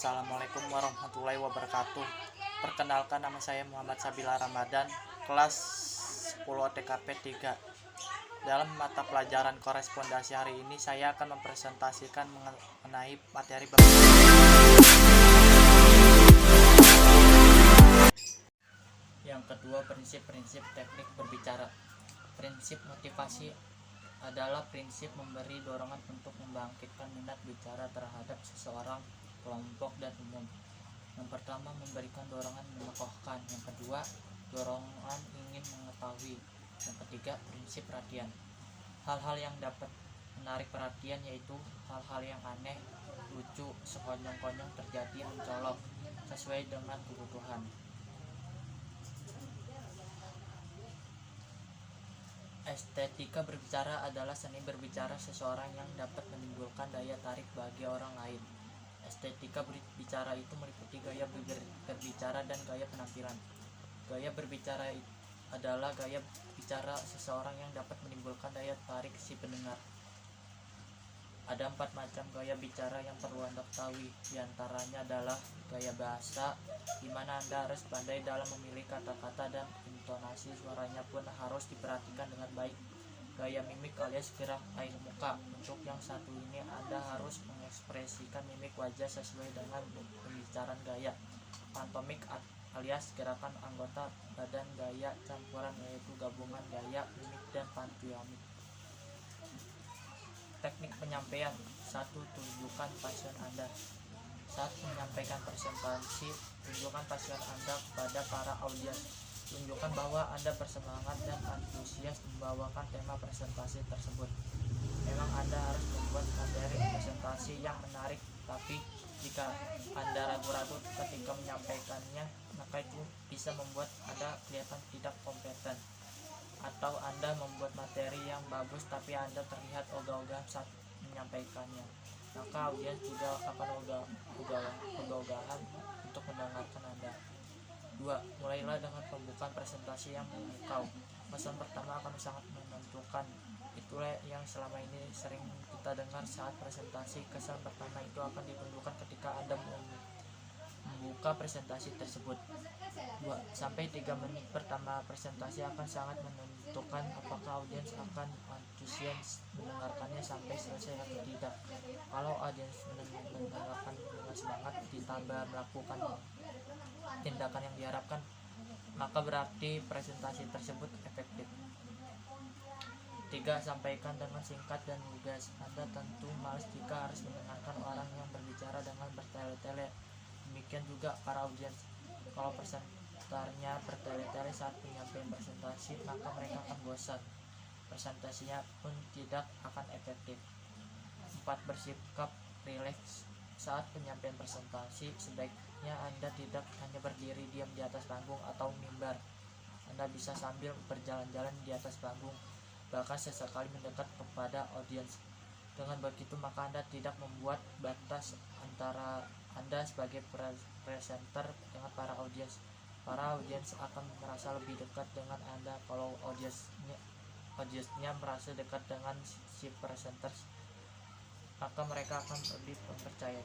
Assalamualaikum warahmatullahi wabarakatuh. Perkenalkan, nama saya Muhammad Sabila Ramadan, kelas 10 TKP 3. Dalam mata pelajaran korespondasi hari ini, saya akan mempresentasikan mengenai materi yang kedua, prinsip-prinsip teknik berbicara. Prinsip motivasi adalah prinsip memberi dorongan untuk membangkitkan minat bicara terhadap seseorang, kelompok, dan umum. Yang pertama, memberikan dorongan menekohkan. Yang kedua, dorongan ingin mengetahui. Yang ketiga, prinsip perhatian. Hal-hal yang dapat menarik perhatian yaitu hal-hal yang aneh, lucu, sekonyong-konyong terjadi, mencolok, sesuai dengan kebutuhan. Estetika berbicara adalah seni berbicara seseorang yang dapat menimbulkan daya tarik bagi orang lain. Estetika berbicara itu meliputi gaya berbicara dan gaya penampilan. Gaya berbicara adalah gaya bicara seseorang yang dapat menimbulkan daya tarik si pendengar. Ada 4 macam gaya bicara yang perlu Anda ketahui. Di antaranya adalah gaya bahasa, di mana Anda harus pandai dalam memilih kata-kata dan intonasi suaranya pun harus diperhatikan dengan baik. Gaya mimik alias gerak air muka. Untuk yang satu ini Anda harus mengekspresikan mimik wajah sesuai dengan pembicaraan gaya. Pantomik alias gerakan anggota badan gaya campuran, yaitu gabungan gaya, mimik, dan pantomik. Teknik penyampaian. 1. Tunjukkan passion Anda. Saat menyampaikan presentasi, tunjukkan passion Anda kepada para audiens. Tunjukkan bahwa Anda bersemangat dan antusias membawakan tema presentasi tersebut. Memang Anda harus membuat materi presentasi yang menarik, tapi jika Anda ragu-ragu ketika menyampaikannya, maka itu bisa membuat Anda kelihatan tidak kompeten. Atau Anda membuat materi yang bagus tapi Anda terlihat ogah-ogahan saat menyampaikannya, maka audiens juga akan ogah-ogahan untuk mendengarkan Anda. 2. Mulailah dengan pembukaan presentasi yang memukau. Pesan pertama akan sangat menentukan. Itulah yang selama ini sering kita dengar saat presentasi. Kesan pertama itu akan ditunjukkan ketika Anda membuka presentasi tersebut. 2-3 menit pertama presentasi akan sangat menentukan apakah audiens akan antusias mendengarkannya sampai selesai atau tidak. Kalau audiens mendengarkan dengan semangat ditambah melakukan tindakan yang diharapkan, maka berarti presentasi tersebut efektif. 3. Sampaikan dengan singkat dan lugas. Anda tentu malas jika harus mendengarkan orang yang berbicara dengan bertele-tele. Demikian juga para audiens. Kalau presenternya bertele-tele saat penyampaian presentasi, maka mereka akan bosan. Presentasinya pun tidak akan efektif. 4. Bersikap rileks saat penyampaian presentasi. Sebaiknya Anda tidak hanya berdiri diam di atas panggung atau mimbar. Anda bisa sambil berjalan-jalan di atas panggung, bahkan sesekali mendekat kepada audiens. Dengan begitu maka Anda tidak membuat batas antara Anda sebagai presenter dengan para audiens. Para audiens akan merasa lebih dekat dengan Anda. Kalau audiensnya merasa dekat dengan si presenter, maka mereka akan lebih mempercayai.